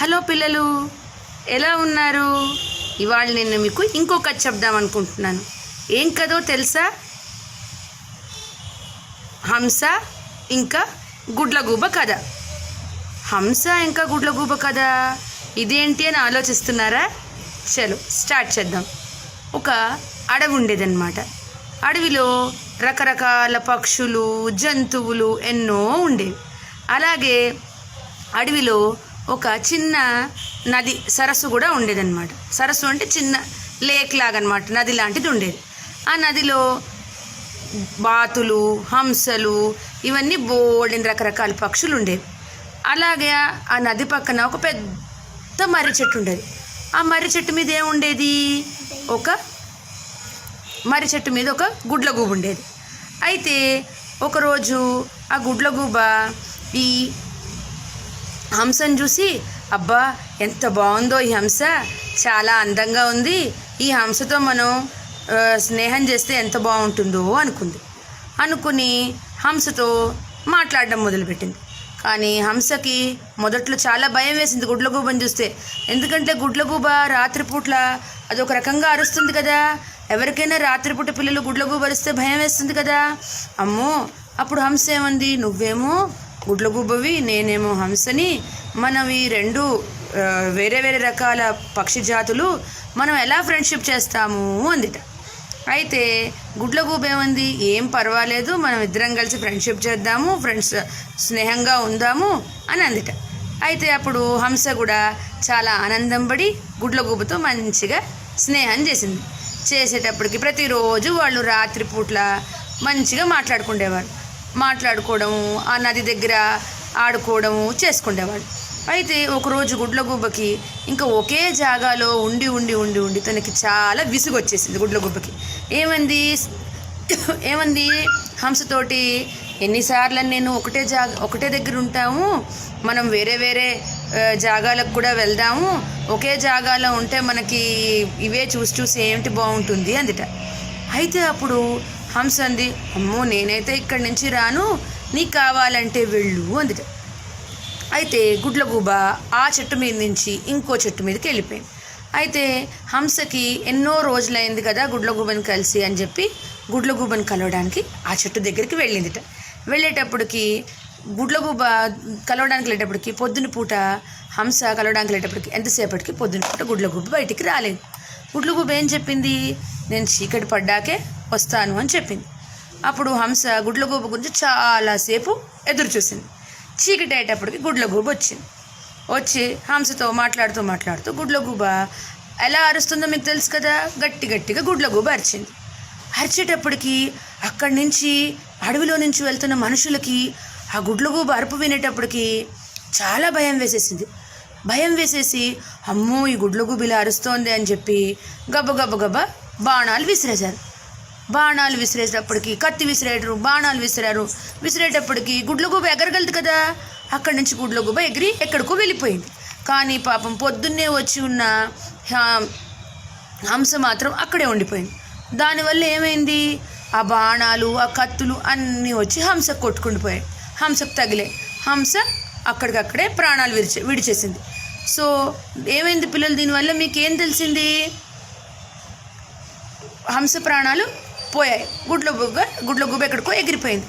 Hello పిల్లలు, ఎలా ఉన్నారు? ఇవాళ నేను మీకు ఇంకో కథ చెప్దాం అనుకుంటున్నాను. ఏం కథో తెలుసా? హంస ఇంకా గుడ్లగూబ కథ. హంస ఇంకా గుడ్లగూబ కథ ఇదేంటి అని ఆలోచిస్తున్నారా? చలో స్టార్ట్ చేద్దాం. ఒక అడవి ఉండేదన్నమాట. అడవిలో రకరకాల పక్షులు, జంతువులు ఎన్నో ఉండేవి. అలాగే అడవిలో ఒక చిన్న నది, సరస్సు కూడా ఉండేదన్నమాట. సరస్సు అంటే చిన్న లేక్ లాగా అనమాట, నది లాంటిది ఉండేది. ఆ నదిలో బాతులు, హంసలు, ఇవన్నీ బోల్డెన్ రకరకాల పక్షులు ఉండేవి. అలాగే ఆ నది పక్కన ఒక పెద్ద మర్రి చెట్టు ఉండేది. ఆ మర్రి చెట్టు మీద ఏముండేది? మర్రి చెట్టు మీద ఒక గుడ్లగూబ ఉండేది. అయితే ఒకరోజు ఆ గుడ్లగూబ ఈ హంసను చూసి, అబ్బా ఎంత బాగుందో ఈ హంస, చాలా అందంగా ఉంది, ఈ హంసతో మనం స్నేహం చేస్తే ఎంత బాగుంటుందో అనుకుని హంసతో మాట్లాడడం మొదలుపెట్టింది. కానీ హంసకి మొదట్లో చాలా భయం వేసింది గుడ్లగూబని చూస్తే. ఎందుకంటే గుడ్లగూబ రాత్రిపూట్ల అదొక రకంగా అరుస్తుంది కదా. ఎవరికైనా రాత్రిపూట పిల్లలు గుడ్లగూబ అరిస్తే భయం వేస్తుంది కదా. అమ్మో, అప్పుడు హంస ఏమంది, నువ్వేమో గుడ్లగూబవి, నేనేమో హంసని, మనం ఈ రెండు వేరే వేరే రకాల పక్షి జాతులు, మనం ఎలా ఫ్రెండ్షిప్ చేస్తాము అందిట. అయితే గుడ్లగూబ ఏమంది, ఏం పర్వాలేదు, మనం ఇద్దరం కలిసి ఫ్రెండ్షిప్ చేద్దాము, స్నేహంగా ఉందాము అని అందిట. అయితే అప్పుడు హంస కూడా చాలా ఆనందం పడి గుడ్లగూబతో మంచిగా స్నేహం చేసింది. చేసేటప్పటికి ప్రతిరోజు వాళ్ళు రాత్రిపూట్ల మంచిగా మాట్లాడుకోవడము, ఆ నది దగ్గర ఆడుకోవడము చేసుకునేవాడు. అయితే ఒకరోజు గుడ్లగూబకి ఇంకా ఒకే జాగాలో ఉండి తనకి చాలా విసుగు వచ్చేసింది. గుడ్లగూబకి ఏమంది హంసతోటి, ఎన్నిసార్లు నేను ఒకటే దగ్గర ఉంటాము, మనం వేరే వేరే జాగాలకు కూడా వెళ్దాము, ఒకే జాగాలో ఉంటే మనకి ఇవే చూసి ఏంటి బాగుంటుంది అందిట. అయితే అప్పుడు హంస అంది, అమ్మో నేనైతే ఇక్కడి నుంచి రాను, నీకు కావాలంటే వెళ్ళు అందిట. అయితే గుడ్లగూబ ఆ చెట్టు మీద నుంచి ఇంకో చెట్టు మీదకి వెళ్ళిపోయింది. అయితే హంసకి ఎన్నో రోజులైంది కదా గుడ్లగూబని కలిసి అని చెప్పి గుడ్లగూబని కలవడానికి ఆ చెట్టు దగ్గరికి వెళ్ళిందిట. వెళ్ళేటప్పటికి గుడ్లగూబ కలవడానికి వెళ్ళేటప్పటికి పొద్దున పూట, హంస కలవడానికి వెళ్ళేటప్పటికి ఎంతసేపటికి పొద్దున పూట గుడ్లగూబ బయటికి రాలేదు. గుడ్లగూబ ఏం చెప్పింది, నేను చీకటి పడ్డాకే వస్తాను అని చెప్పింది. అప్పుడు హంస గుడ్లగూబ గురించి చాలాసేపు ఎదురు చూసింది. చీకటి అయ్యేటప్పటికి గుడ్లగూబ వచ్చి హంసతో మాట్లాడుతూ గుడ్లగూబ ఎలా అరుస్తుందో మీకు తెలుసు కదా, గట్టిగా గుడ్లగూబ అరిచింది. అరిచేటప్పటికి అక్కడి నుంచి, అడవిలో నుంచి వెళ్తున్న మనుషులకి ఆ గుడ్లగూబ అరుపు వినేటప్పటికి చాలా భయం వేసేసి అమ్మో ఈ గుడ్లగూబ ఇలా అరుస్తోంది అని చెప్పి గబ బాణాలు విసిరేటప్పటికి కత్తి విసిరేటప్పటికి గుడ్లగూబ ఎగరగలదు కదా. అక్కడి నుంచి గుడ్లగూబ ఎగిరి ఎక్కడికో వెళ్ళిపోయింది. కానీ పాపం పొద్దున్నే వచ్చి ఉన్న హంస మాత్రం అక్కడే ఉండిపోయింది. దానివల్ల ఏమైంది, ఆ బాణాలు, ఆ కత్తులు అన్నీ వచ్చి హంసకు కొట్టుకుండిపోయాయి. హంసకు తగిలే, హంస అక్కడికక్కడే ప్రాణాలు విడిచేసింది. సో ఏమైంది పిల్లలు, దీనివల్ల మీకేం తెలిసింది? హంస ప్రాణాలు పోయాయి, గుడ్లగూబ ఎక్కడికో ఎగిరిపోయింది.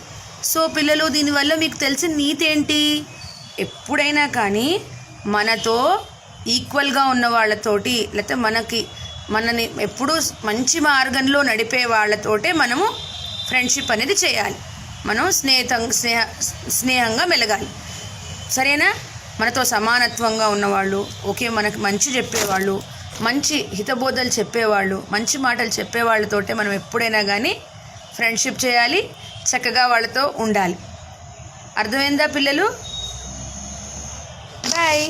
సో పిల్లలు, దీనివల్ల మీకు తెలిసిన నీతి ఏంటి? ఎప్పుడైనా కానీ మనతో ఈక్వల్గా ఉన్న వాళ్ళతోటి, లేకపోతే మనని ఎప్పుడూ మంచి మార్గంలో నడిపే వాళ్ళతోటే మనము ఫ్రెండ్షిప్ అనేది చేయాలి. మనం స్నేహంగా మెలగాలి, సరేనా? మనతో సమానత్వంగా ఉన్నవాళ్ళు, ఓకే, మనకు మంచి చెప్పేవాళ్ళు, మంచి హితబోధలు చెప్పేవాళ్ళు, మంచి మాటలు చెప్పేవాళ్ళతోటే మనం ఎప్పుడైనా కానీ ఫ్రెండ్షిప్ చేయాలి, చక్కగా వాళ్ళతో ఉండాలి. అర్థమైందా పిల్లలు? బాయ్.